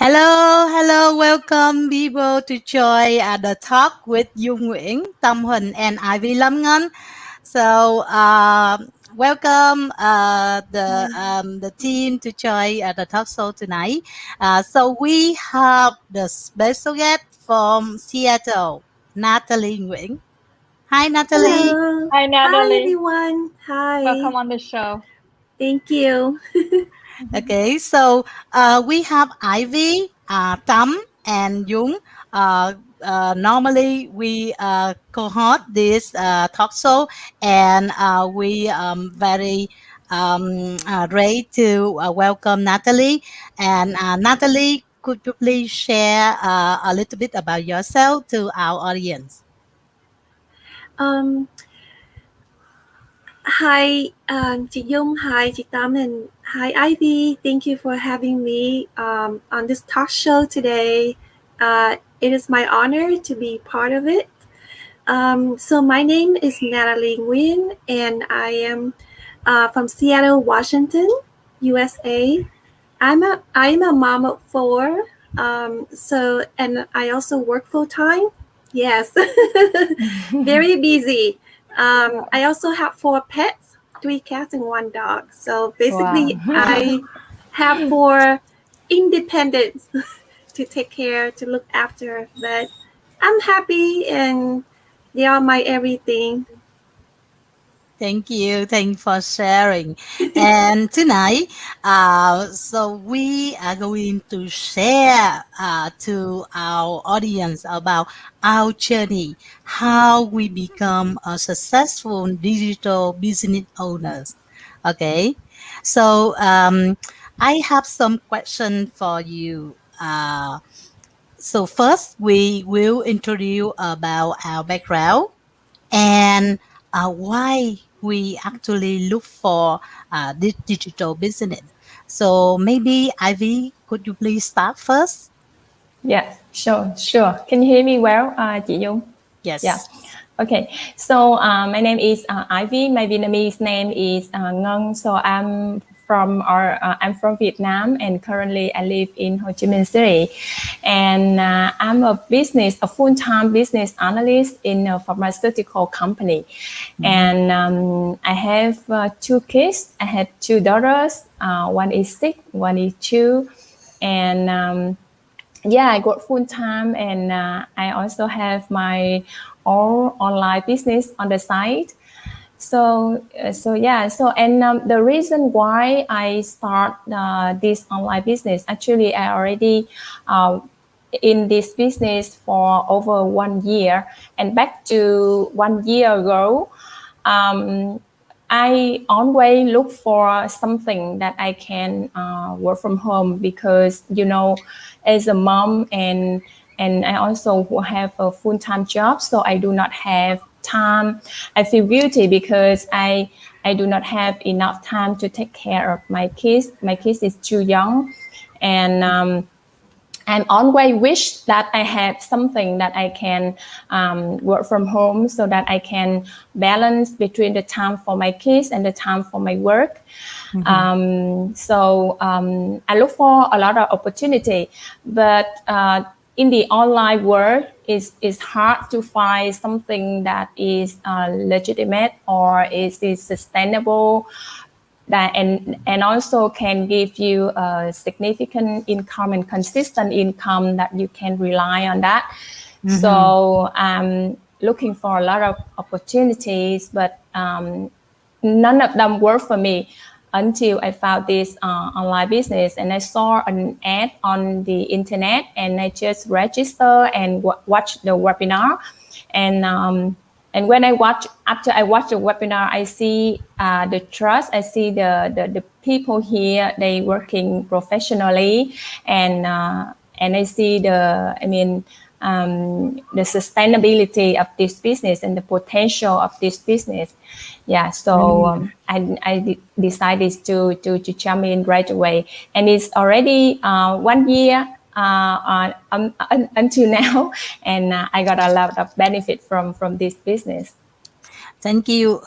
Hello, welcome people to join the talk with Dzung Nguyen&Tam Huynh and Ivy Lam Ngan. So, welcome the team to join the talk show tonight. So we have the special guest from Seattle, Natalie Nguyen. Hi, Natalie. Hello. Hi, Hi, Natalie. everyone. Hi. Welcome on the show. Thank you. Okay, so we have Ivy, Tam, and Jung. Normally, we co-host this talk show, and we very ready to welcome Natalie. And Natalie, could you please share a little bit about yourself to our audience? Um, Hi, chị Dung. Hi, chị Tam, and hi, Ivy. Thank you for having me on this talk show today. It is my honor to be part of it. So my name is Natalie Nguyen, and I am from Seattle, Washington, USA. I'm a mom of four. And I also work full time. Yes, very busy. I also have four pets, three cats and one dog. So basically, Wow. I have four independence to take care, to look after. But I'm happy, and they are my everything. Thank you. Thank you for sharing. And tonight, so we are going to share to our audience about our journey, how we become a successful digital business owners. Okay. So I have some question for you. So first, we will introduce about our background and why we actually look for this digital business. So maybe Ivy, could you please start first? Yes, sure. Can you hear me well, chị Dung? Yeah. Yes. Okay. So my name is Ivy. My Vietnamese name is Ngân. So I'm from Vietnam, and currently I live in Ho Chi Minh City. And I'm a full-time business analyst in a pharmaceutical company. And I have two kids. I have two daughters. One is 6, one is 2, and yeah, I work full time, and I also have my own online business on the side. And the reason why I start this online business, actually, I already uh, in this business for over 1 year, and back to 1 year ago, um, I always look for something that I can work from home because, as a mom and I also have a full-time job, so I do not have time. I feel guilty because I do not have enough time to take care of my kids. My kids is too young, and I always wish that I have something that I can work from home so that I can balance between the time for my kids and the time for my work. I look for a lot of opportunity, but in the online world, it's hard to find something that is legitimate or is sustainable that and also can give you a significant income and consistent income that you can rely on that. So I'm looking for a lot of opportunities, but none of them work for me until I found this online business, and I saw an ad on the internet, and I just registered and watched the webinar. And when after I watch the webinar, I see the trust. I see the people here, they working professionally, and I see the sustainability of this business and the potential of this business. Yeah, so I decided to jump in right away, and it's already 1 year until now, and I got a lot of benefit from this business. Thank you,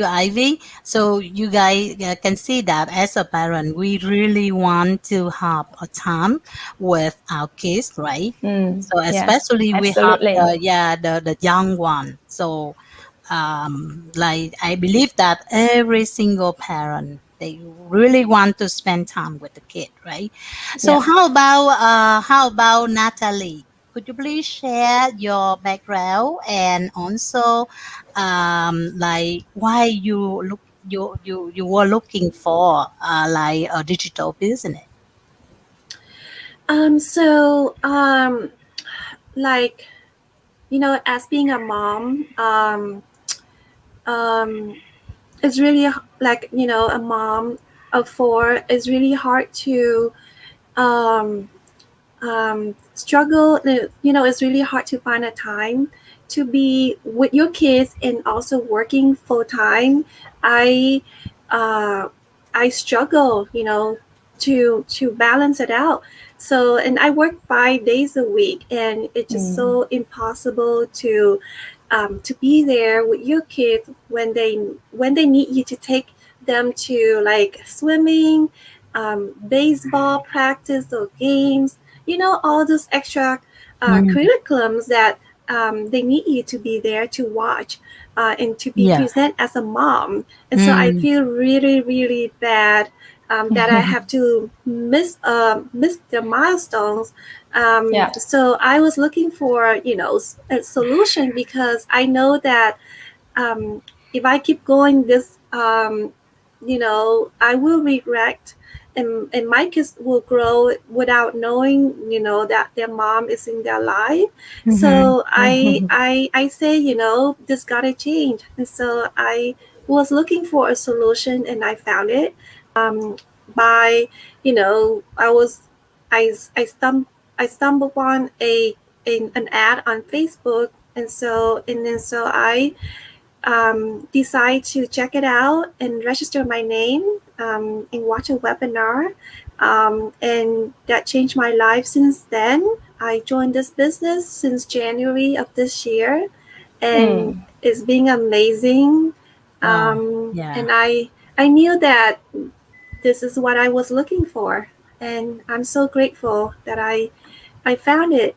Ivy. So you guys can see that as a parent, we really want to have a time with our kids, right? So Yes, especially we have absolutely. the young one. So like I believe that every single parent they really want to spend time with the kid, right? So Yeah. how about Natalie? Could you please share your background and also like why you were looking for like a digital business? So, like, as being a mom, um, it's really like, a mom of four. It's really hard to um, struggle. It's really hard to find a time to be with your kids and also working full time. I uh, I struggle, to balance it out. So, and I work 5 days a week, and it's just Mm. so impossible to be there with your kids when they need you to take them to like swimming, baseball practice or games, all those extra Mm, curriculums that they need you to be there to watch and to be yeah. present as a mom. And so I Mm. feel really, really bad that I have to miss the milestones. Yeah. So I was looking for, a solution because I know that um, if I keep going this, I will regret, and my kids will grow without knowing, that their mom is in their life. Mhm. So I say, this gotta change. And so I was looking for a solution, and I found it by, I was, I stumbled, upon an ad on Facebook, and so I decide to check it out and register my name and watch a webinar. And that changed my life since then. I joined this business since January of this year, and Mm. it's been amazing. Wow. Yeah. And I knew that this is what I was looking for, and I'm so grateful that I found it.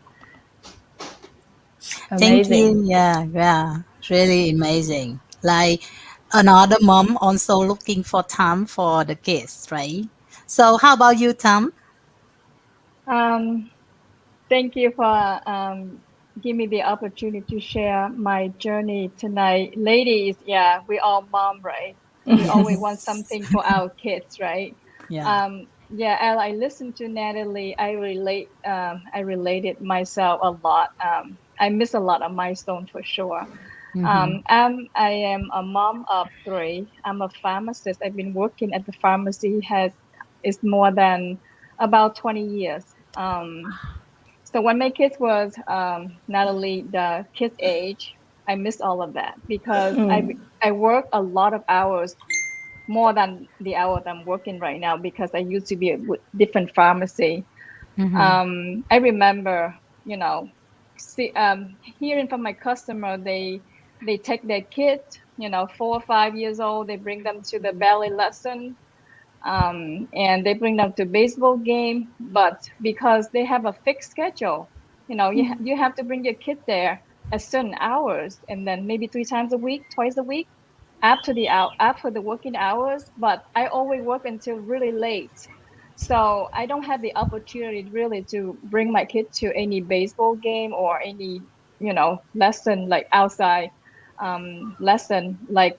Thank Amazing. you. Yeah, yeah. It's really amazing. Like another mom also looking for time for the kids, right? So how about you, Tom? Um, Thank you for giving me the opportunity to share my journey tonight. Ladies, yeah, we all mom, right? We always want Yes. something for our kids, right? Yeah. Yeah, as I listened to Natalie, I related myself a lot. I miss a lot of milestone for sure. Mm-hmm. I am a mom of three. I'm a pharmacist. I've been working at the pharmacy has is more than about 20 years. So when my kids was not only the kids age, I missed all of that because I work a lot of hours more than the hours I'm working right now because I used to be with different pharmacy. Mm-hmm. I remember, hearing from my customer, they take their kids, 4 or 5 years old, they bring them to the ballet lesson, and they bring them to baseball game, but because they have a fixed schedule, you have to bring your kid there at certain hours, and then maybe 3 times a week, twice a week, after the working hours. But I always work until really late, so I don't have the opportunity really to bring my kid to any baseball game or any lesson like outside lesson like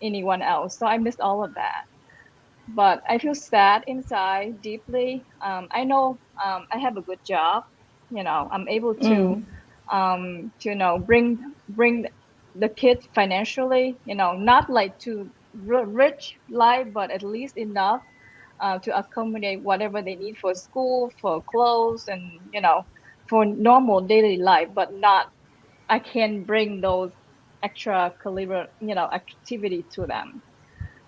anyone else. So I missed all of that, but I feel sad inside deeply. I know I have a good job. I'm able to bring the kids financially. Not like to rich life, but at least enough to accommodate whatever they need for school, for clothes, and for normal daily life. But not I can bring those extra caliber activity to them.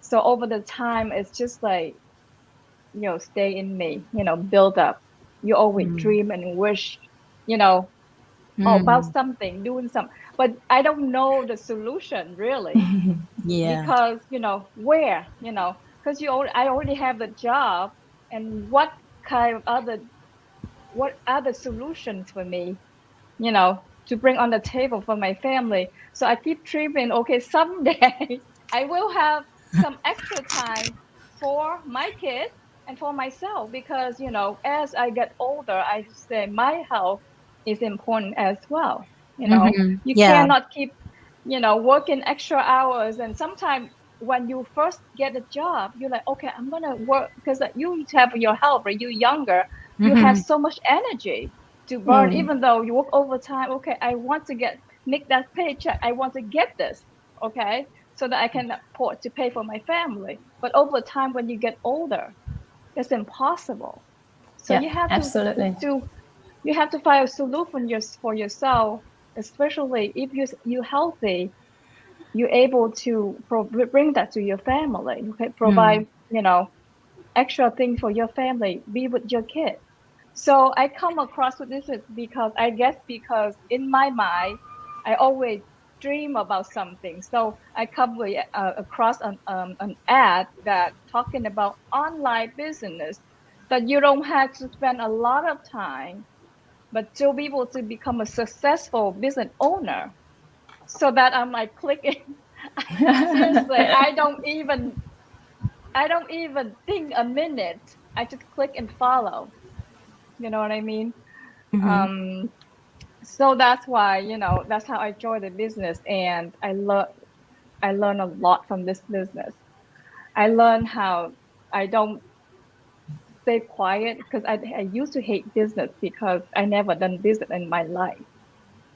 So over the time, it's just like, stay in me, build up. You always Mm. dream and wish, you know, about Mm. something, doing some. but I don't know the solution really, Yeah. because where, because I already have the job, and kind of other what other solutions for me, to bring on the table for my family. So I keep dreaming, okay, someday I will have some extra time for my kids and for myself, because, as I get older, I just say my health is important as well. You Yeah. cannot keep, working extra hours. And sometimes when you first get a job, you're like, okay, I'm gonna work, because you have your health, right? You're younger, you have Hmm. so much energy to burn, Mm. even though you work overtime. Okay, I want to make that paycheck. I want to get this, okay, so that I can afford to pay for my family. But over time, when you get older, it's impossible. So Yeah, absolutely. to you have to find a solution for yourself, especially if you healthy. You're able to bring that to your family. You can provide, extra things for your family. Be with your kids. So I come across with this is because I guess because in my mind I always dream about something. So I come across an ad that talking about online business, that you don't have to spend a lot of time, but to be able to become a successful business owner. So that I'm like clicking. Seriously, I don't even think a minute. I just click and follow. You know what I mean? Hmm. Um, so that's why, that's how I joined the business, and I learn a lot from this business. I learned how I don't stay quiet, because I used to hate business because I never done business in my life.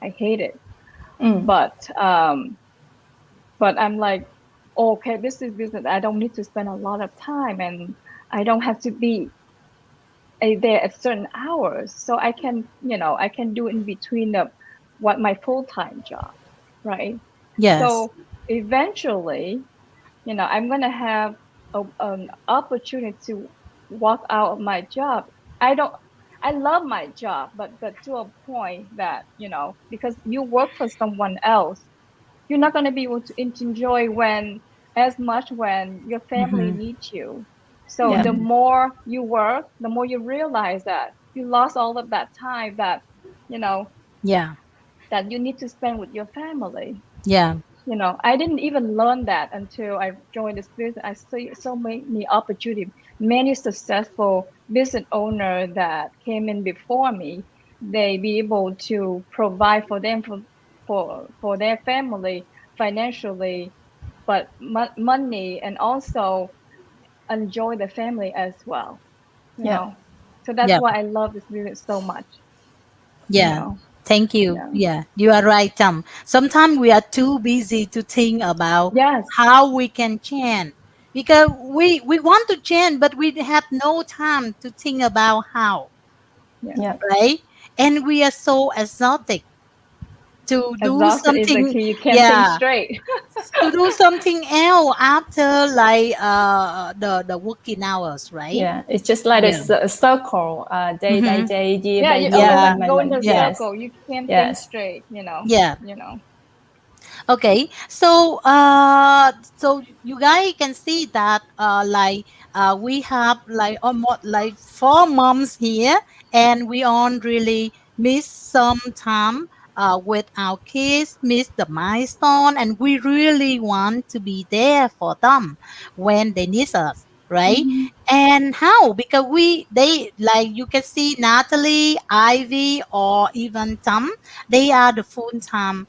I hate it. Mm. But I'm like, okay, this is business. I don't need to spend a lot of time, and I don't have to be there at certain hours. So I can do in between what my full-time job, right? Yes. So eventually, I'm gonna have an opportunity to walk out of my job. I don't. I love my job, but to a point that, because you work for someone else, you're not gonna be able to enjoy when as much when your family Hmm. needs you. So Yeah. the more you work, the more you realize that you lost all of that time that, you know, Yeah. that you need to spend with your family. Yeah. I didn't even learn that until I joined this business. I see so many opportunities, many successful business owner that came in before me. They be able to provide for them for their family financially, but money, and also enjoy the family as well. You Yeah. know, so that's Yeah. why I love this business so much. You Yeah. know, Thank you. yeah, Yeah, you are right, Tom. Sometimes we are too busy to think about yes, how we can change, because we want to change, but we have no time to think about how, yeah. Yeah. right? And we are so exotic to do Exhausted is the something. key. You can't think Yeah, straight. to do something else after like the working hours, right? Yeah. It's just like a, Yeah. a circle, day by Mm-hmm. day, year Yeah, by you year, always Yeah. month like by go in month. a Yes. Yes. circle. You can't think Yes. straight, Yeah. you know. Okay, so you guys can see that like we have like almost like 4 months here, and we all really miss some time with our kids, miss the milestone, and we really want to be there for them when they need us, right? Hmm. And how? Because they like you can see Natalie, Ivy, or even Tom, they are the full time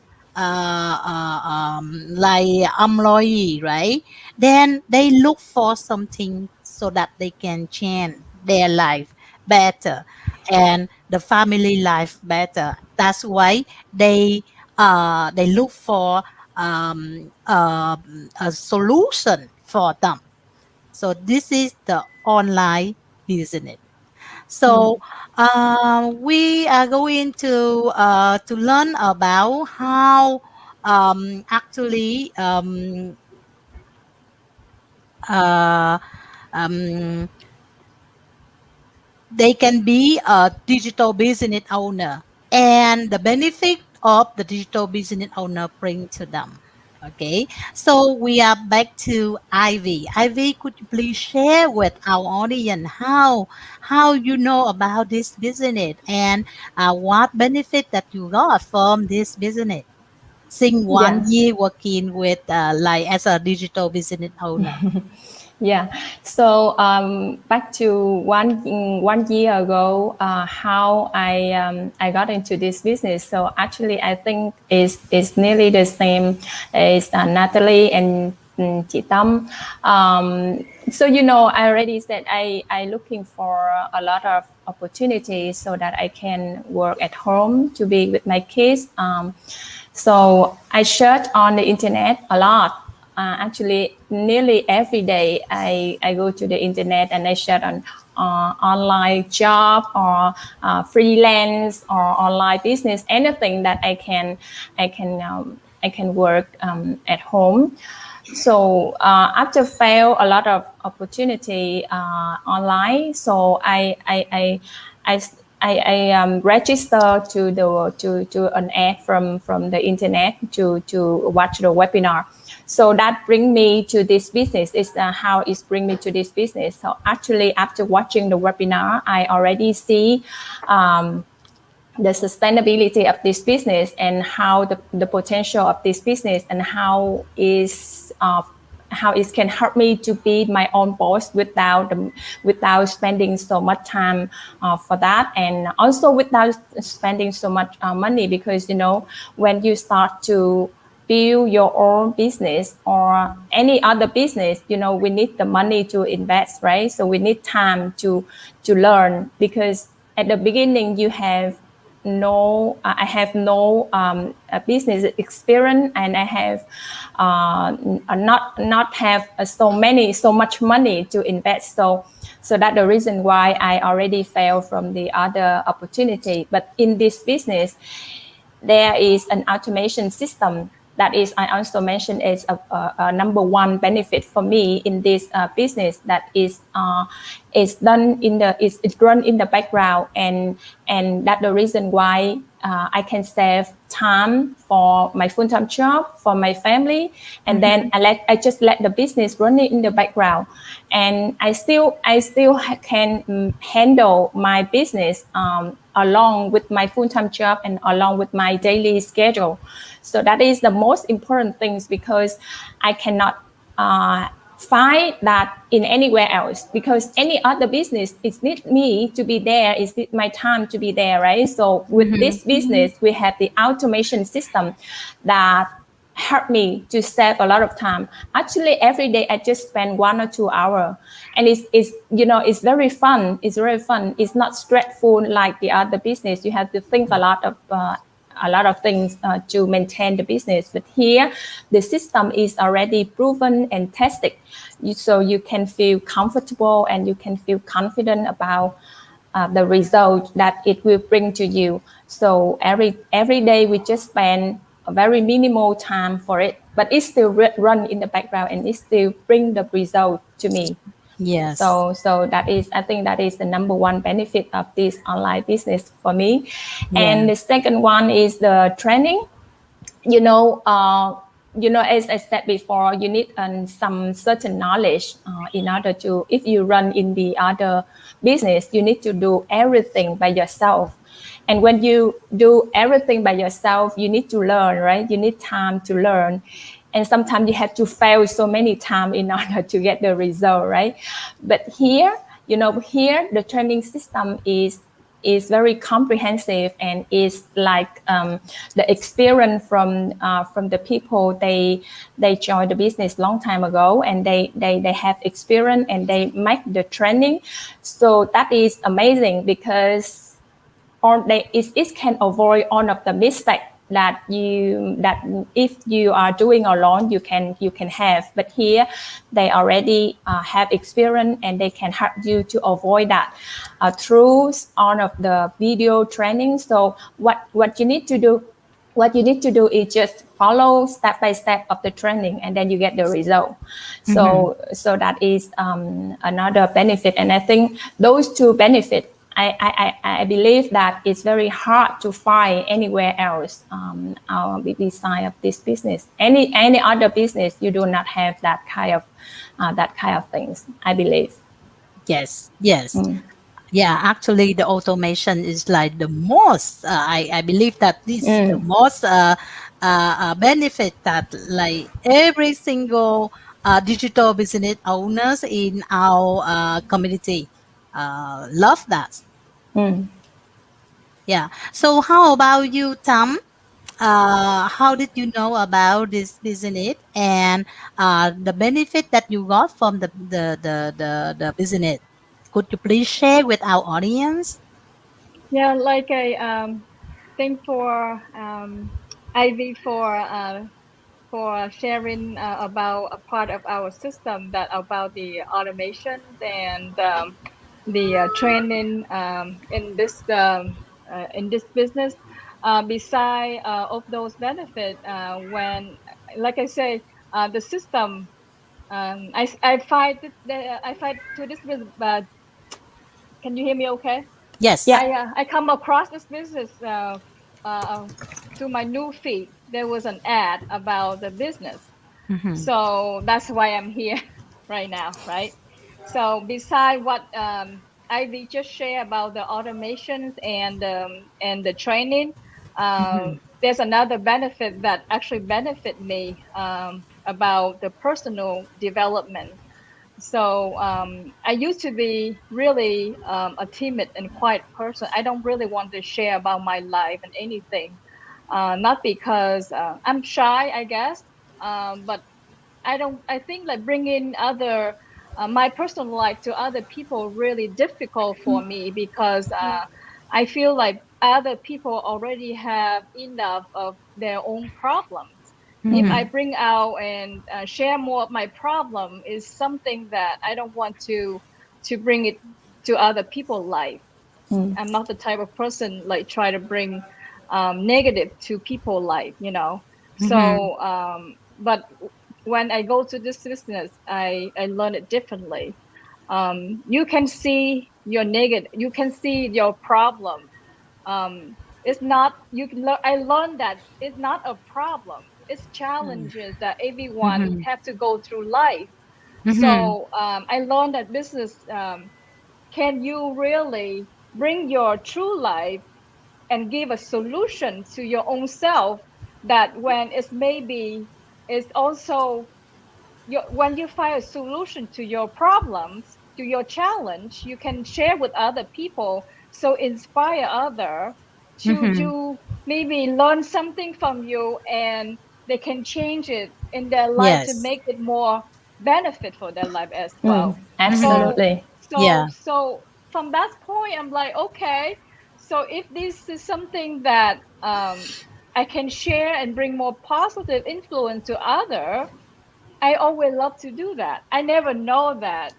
like employee, right? Then they look for something so that they can change their life better and the family life better. That's why they look for a solution for them. So this is the online business. Mm. So we are going to learn about how actually uh, um, they can be a digital business owner and the benefit of the digital business owner bring to them. Okay, so we are back to Ivy. Ivy, could you please share with our audience how you know about this business and what benefit that you got from this business? Since one Yeah. year working with like as a digital business owner. Yeah. So back to one year ago, how I got into this business. So actually, I think is nearly the same as Natalie and chị Tâm. So I already said I looking for a lot of opportunities so that I can work at home to be with my kids. So I search on the internet a lot. Actually, nearly every day I go to the internet and I search on online job or freelance or online business, anything that I can work at home. So after fail a lot of opportunity online, so I register to an ad from the internet to watch the webinar. So that bring me to this business. Is how it bring me to this business. So actually, after watching the webinar, I already see the sustainability of this business and how the potential of this business and how it can help me to be my own boss without spending so much time for that, and also without spending so much money, because when you start to build your own business or any other business, we need the money to invest, right? So we need time to learn, because at the beginning you have I have no business experience, and I have not have so much money to invest. So that's the reason why I already failed from the other opportunity. But in this business, there is an automation system that is, I also mentioned, is a number one benefit for me in this business, that is done in the is run in the background, and that's the reason why I can save time for my full-time job, for my family, and then I just let the business run in the background, and I still can handle my business along with my full-time job and along with my daily schedule. So that is the most important things, because I cannot find that in anywhere else, because any other business, it needs me to be there, it needs my time to be there, right? So with this business, we have the automation system that help me to save a lot of time. Actually, every day I just spend 1 or 2 hours, and it's very fun. It's very fun. It's not stressful like the other business. You have to think a lot of things to maintain the business. But here, the system is already proven and tested, so you can feel comfortable and you can feel confident about the result that it will bring to you. So every day we just spend a very minimal time for it, but it still run in the background and it still bring the result to me. Yes. So that is, I think that is the number one benefit of this online business for me. Yeah. And the second one is the training. As I said before, you need some certain knowledge in order to, if you run in the other business, you need to do everything by yourself. And when you do everything by yourself, you need to learn, right? You need time to learn. And sometimes you have to fail so many times in order to get the result, right? But here, the training system is very comprehensive, and is like the experience from the people they joined the business long time ago, and they have experience and they make the training. So that is amazing, because it can avoid all of the mistake that if you are doing alone you can have. But here they already have experience, and they can help you to avoid that through all of the video training. So what you need to do is just follow step by step of the training, and then you get the result. So that is another benefit, and I think those two benefits I believe that it's very hard to find anywhere else beside of this business. Any other business, you do not have that kind of things, I believe. Yes, yes. Mm. Yeah, actually, the automation is like the most. I believe that this the Mm. most benefit that like every single digital business owners in our community love that. Mm. Yeah. So how about you, Tom? How did you know about this business and the benefit that you got from the business? Could you please share with our audience? Yeah, like I thank for Ivy for sharing about a part of our system that about the automations and training in this business. Beside of those benefits, when like I say, the system. I fight I fight to this business, but can you hear me? Okay. Yes. Yeah. I come across this business uh, to my new feed. There was an ad about the business, Mm-hmm. so that's why I'm here right now, right? So beside what Ivy just shared about the automations and the training, Mm-hmm. there's another benefit that actually benefit me about the personal development. So I used to be really a timid and quiet person. I don't really want to share about my life and anything, not because I'm shy, I guess, but I don't. I think like bringing other my personal life to other people really difficult for me because I feel like other people already have enough of their own problems. If Mm. I Mm-hmm. bring out and share more of my problem, is something that I don't want to bring it to other people's life. Mm. I'm not the type of person like try to bring negative to people life, you know. Mm-hmm. So, but when I go to this business, I learn it differently. You can see your negative, you can see your problem. It's not you can learn. I learned that it's not a problem. It's challenges that everyone Mm-hmm. have to go through life. Mm-hmm. So I learned that business. Can you really bring your true life and give a solution to your own self that when it's maybe it's also when you find a solution to your problems to your challenge you can share with other people so inspire other to Mm-hmm. do maybe learn something from you and they can change it in their life to Yes. make it more benefit for their life as Mm. well. Mm-hmm. so Absolutely. Yeah. so from that point I'm like, okay, so if this is something that I can share and bring more positive influence to other, I always love to do that. I never know that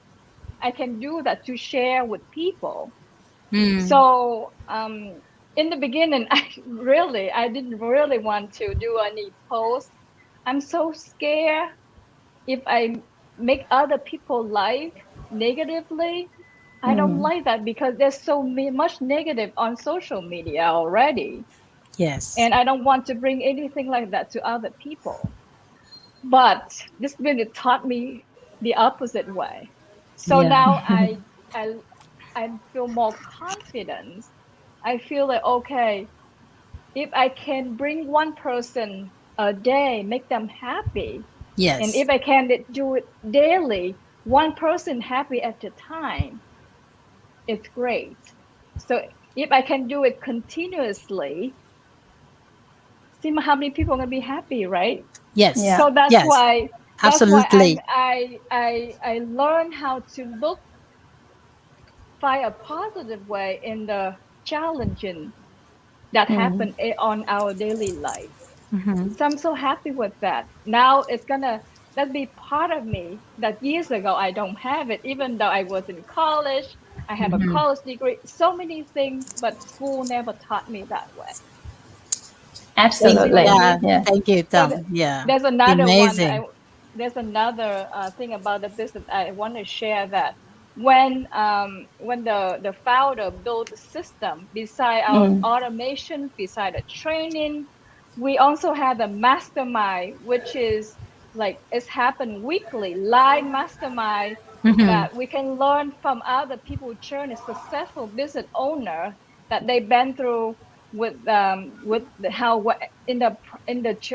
I can do that to share with people. Mm. So in the beginning, I didn't really want to do any post. I'm so scared if I make other people life negatively. I don't Mm. like that because there's so much negative on social media already, Yes. and I don't want to bring anything like that to other people. But this really taught me the opposite way. So Yeah. now I I feel more confidence. I feel like, okay, if I can bring one person a day, make them happy, and Yes. if I can do it daily, one person happy at a time, it's great. So if I can do it continuously, see how many people are gonna be happy, right? Yes. Yeah. So Yes. that's why Absolutely. I learned how to look find a positive way in the challenging that Mm. happen on our daily life. Mm-hmm. So I'm so happy with that. Now it's gonna that be part of me that years ago I don't have it, even though I was in college, I have a Mm-hmm. college degree, so many things, but school never taught me that way. You Thank, see what I Absolutely. yeah. mean? Yeah. Thank you, So Tom. Yeah. there's another one. Amazing. There's another thing about the business I want to share that when the founder built the system beside our Mm. automation, beside the training, we also had a mastermind, which is like it's happened weekly, live mastermind Mm-hmm. that we can learn from other people journey, successful business owner that they've been through with how in the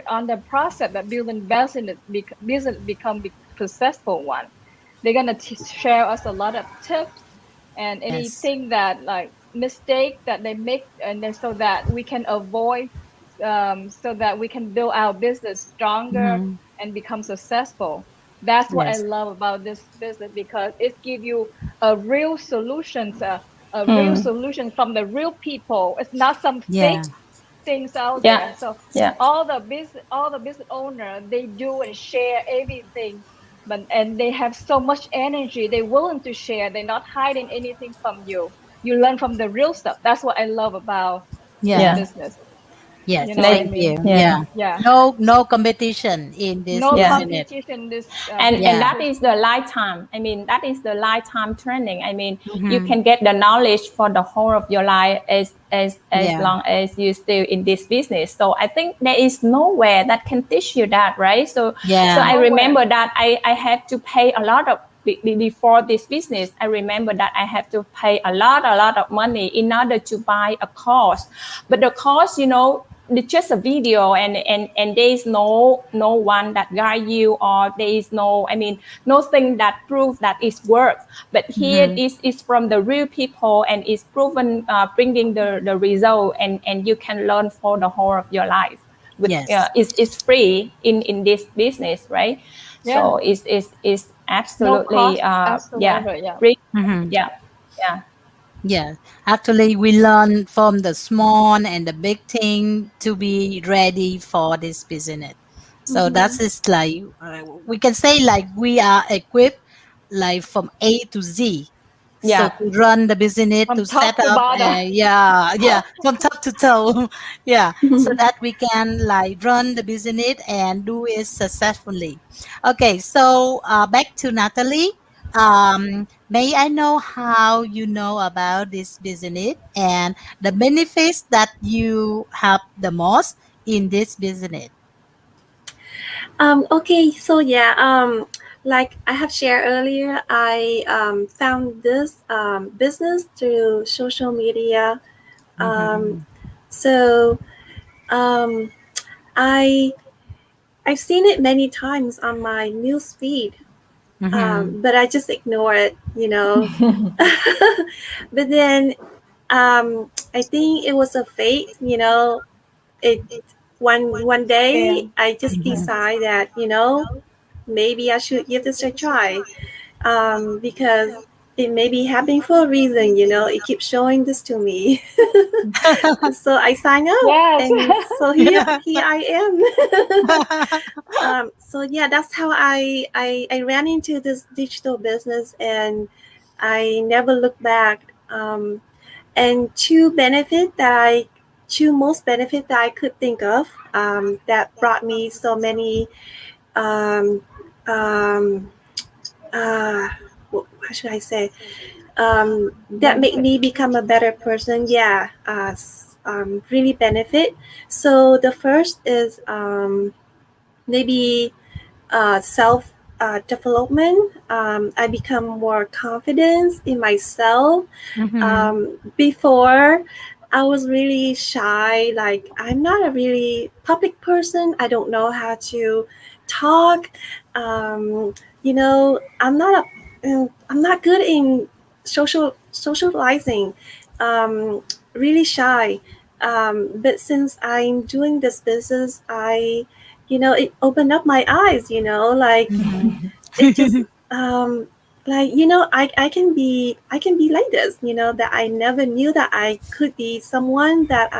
on the process that building business business become successful one. They're gonna share us a lot of tips and Yes. anything that like mistake that they make, and then so that we can avoid, so that we can build our business stronger Mm-hmm. and become successful. That's what I Yes. love about this business because it gives you a real solutions, a real Mm. solution from the real people. It's not some fake Yeah. things out Yeah. there. So Yeah. all the business owner, they do and share everything, but and they have so much energy. They're willing to share. They're not hiding anything from you. You learn from the real stuff. That's what I love about this Yeah. Yeah. business. You Yes. know what I Like, Thank mean? you. yeah. Yeah. Yeah. No competition in this No Yeah. business. competition. This And Yeah. that business. is the lifetime, I mean, that is the lifetime training. I mean, you Mm-hmm. can get the knowledge for the whole of your life as Yeah. long as you still in this business. So I think there is nowhere that can teach you that, right? So Yeah. I Nowhere. remember that I had to pay a lot of before this business. I remember that I had to pay a lot of money in order to buy a course. But the course, it's just a video, and there is no one that guide you, or there is no, I mean, nothing that proves that it's work. But here Mm-hmm. is from the real people, and it's proven, bringing the result, and you can learn for the whole of your life with, Yes. it's free in this business, right? Yeah. So it's No absolutely, cost yeah, whatsoever. Yeah. free. Mm-hmm. Yeah. Yeah. Yeah, actually, we learn from the small and the big thing to be ready for this business. So Mm-hmm. that's is like we can say like we are equipped like from A to Z. So Yeah. to run the business, From to top set to up, bottom. yeah, from top to toe, yeah, so that we can like run the business and do it successfully. Okay, so back to Natalie. May I know how you know about this business and the benefits that you have the most in this business? Okay, so yeah, like I have shared earlier, I found this business through social media. Um, Mm-hmm. so um, I I've seen it many times on my news feed, Mm-hmm. but I just ignore it. But then I think it was a fate. It one Yeah. day I just Mm-hmm. decide that maybe I should give this a try, because it may be happening for a reason. It keeps showing this to me. So I sign up, Yes. and so here Yeah. here I am. So yeah, that's how I ran into this digital business, and I never looked back. And two most benefit that I could think of, that brought me so many, um, um, uh, how should I say, that made Benefit. me become a better person. Yeah, really benefit. So the first is, maybe self development. I become more confident in myself. Mm-hmm. Before, I was really shy. Like, I'm not a really public person. I don't know how to talk. I'm not good in socializing. Um, really shy. But since I'm doing this business, it opened up my eyes. Like, it just, um, like, I can be like this. That I never knew that I could be someone that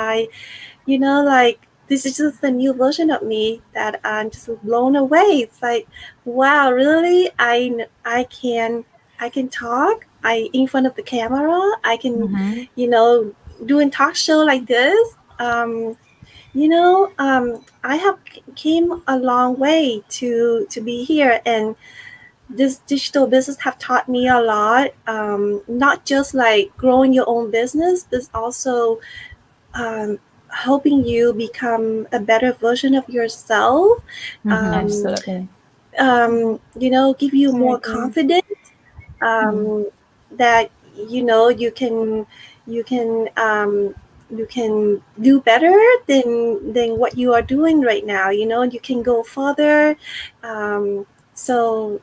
like, this is just a new version of me that I'm just blown away. It's like, wow, really? I can talk. I in front of the camera. I can, Mm-hmm. doing talk show like this. I have came a long way to be here, and this digital business have taught me a lot. Not just like growing your own business, but also um, helping you become a better version of yourself. Mm-hmm. Absolutely. Give you more Exactly. confidence, Mm. um, that you can you can do better than what you are doing right now. You can go further. So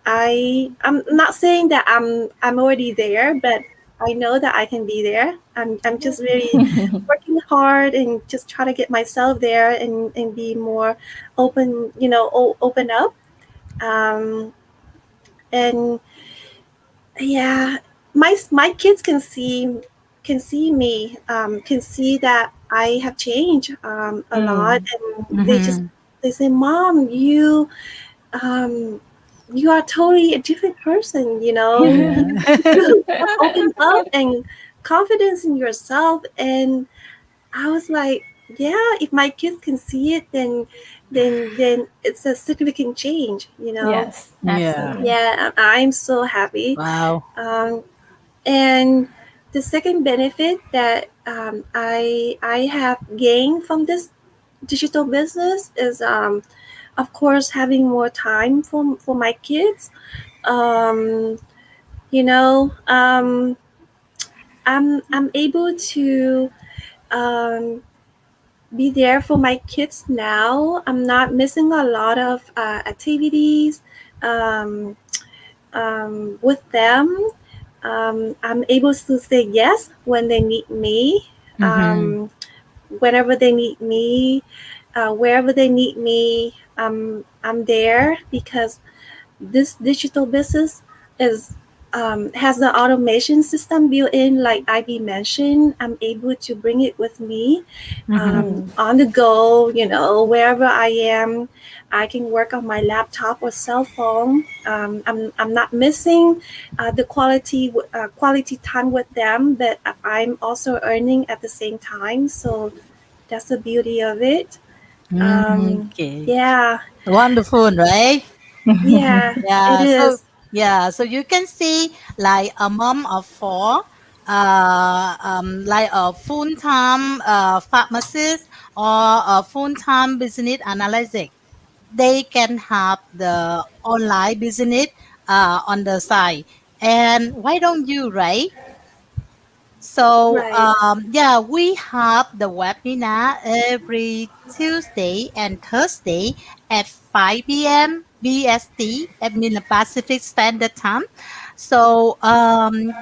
I'm not saying that I'm already there, but I know that I can be there. I'm just really working hard and just try to get myself there and be more open, open up. Um, and yeah, my kids can see me, can see that I have changed a lot, Mm. and Mm-hmm. they say, "Mom, um you are totally a different person, Yeah. you have opened up and confidence in yourself." And I was like, yeah, if my kids can see it, then it's a significant change. Yes, Yeah. absolutely. Yeah, I'm so happy. Wow. um and the second benefit that I have gained from this digital business is, of course, having more time for my kids. um you know um I'm able to um be there for my kids now. I'm not missing a lot of activities um with them. I'm able to say yes when they need me, Mm-hmm. whenever they need me, wherever they need me. I'm there because this digital business is has the automation system built in, like Ivy mentioned. I'm able to bring it with me, Mm-hmm. Mm. on the go, wherever I am. I can work on my laptop or cell phone. I'm not missing the quality time with them, but I'm also earning at the same time. So that's the beauty of it. Um, Okay. yeah, Wonderful, right? yeah, it Yeah. So is. yeah. So you can see like a mom of four, like a full-time pharmacist or a full-time business analyst. They can have the online business on the side. And why don't you, right? So, Right. yeah, we have the webinar every Tuesday and Thursday at 5 p.m. BST, I mean the Pacific Standard Time. So,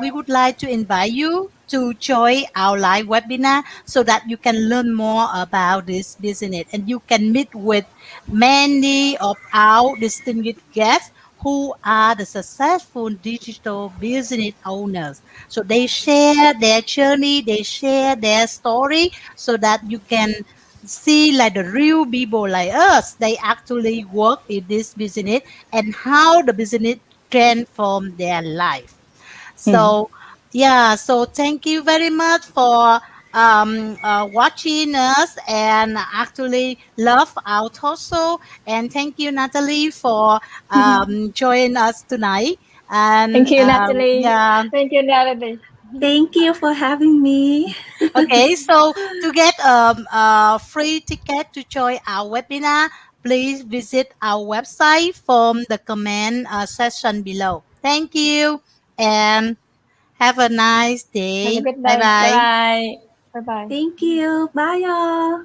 we would like to invite you to join our live webinar so that you can learn more about this business and you can meet with many of our distinguished guests who are the successful digital business owners. So they share their journey, they share their story so that you can see like the real people like us. They actually work in this business and how the business transform their life. Mm. So yeah, so thank you very much for watching us and actually love our talk show. And thank you, Natalie, for joining us tonight. And Thank you, Natalie. yeah, Thank you, Natalie. Thank you for having me. okay, so to get a free ticket to join our webinar, please visit our website from the comment section below. Thank you and have a nice Have a day. good Bye day. Bye bye. bye. Bye bye. Thank you. Bye, y'all.